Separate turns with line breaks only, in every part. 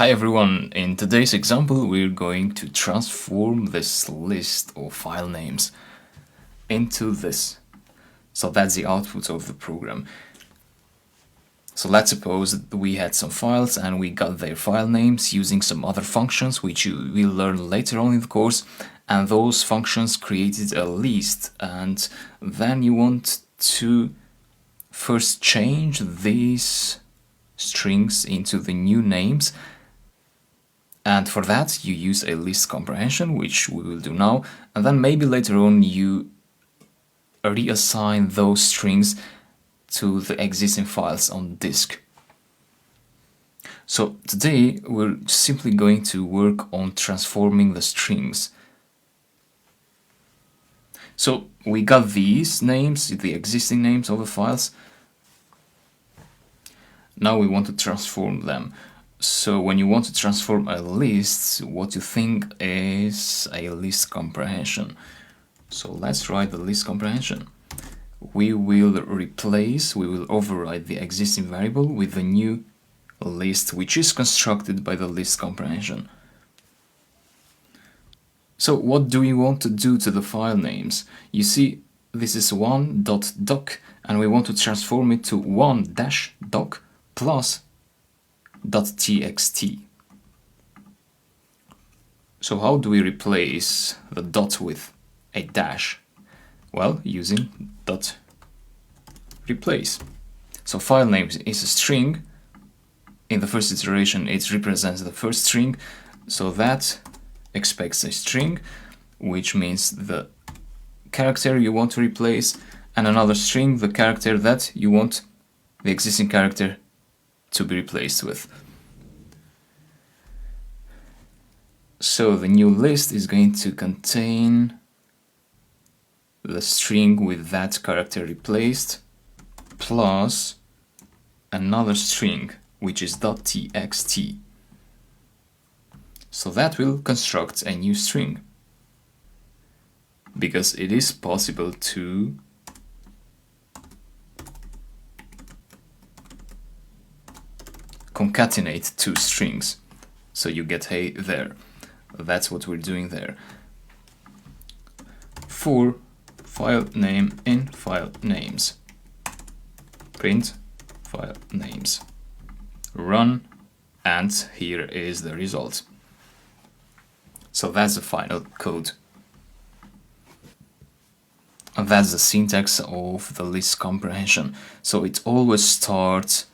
Hi everyone, in today's example we're going to transform this list of file names into this. So that's the output of the program. So let's suppose that we had some files and we got their file names using some other functions which you will learn later on in the course, and those functions created a list, and then you want to first change these strings into the new names. And for that you use a list comprehension, which we will do now, and then maybe later on you reassign those strings to the existing files on disk. So today we're simply going to work on transforming the strings. So we got these names, the existing names of the files. Now we want to transform them. So when you want to transform a list, what you think is a list comprehension. So let's write the list comprehension. We will override the existing variable with the new list, which is constructed by the list comprehension. So what do we want to do to the file names? You see, this is 1.doc, and we want to transform it to 1-doc plus .txt. So how do we replace the dot with a dash? Well, using dot replace. So file name is a string. In the first iteration it represents the first string, so that expects a string, which means the character you want to replace, and another string, the character that you want the existing character to be replaced with. So the new list is going to contain the string with that character replaced plus another string which is .txt. So that will construct a new string, because it is possible to concatenate two strings, so you get hey there. That's what we're doing there. For file name in file names, print file names, run, and here is the result. So that's the final code. And that's the syntax of the list comprehension. So it always starts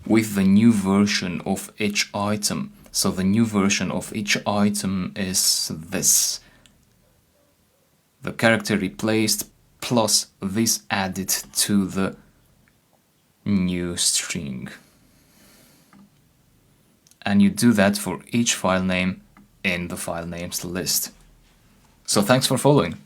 with the new version of each item. So the new version of each item is this: the character replaced plus this added to the new string. And you do that for each file name in the file names list. So thanks for following.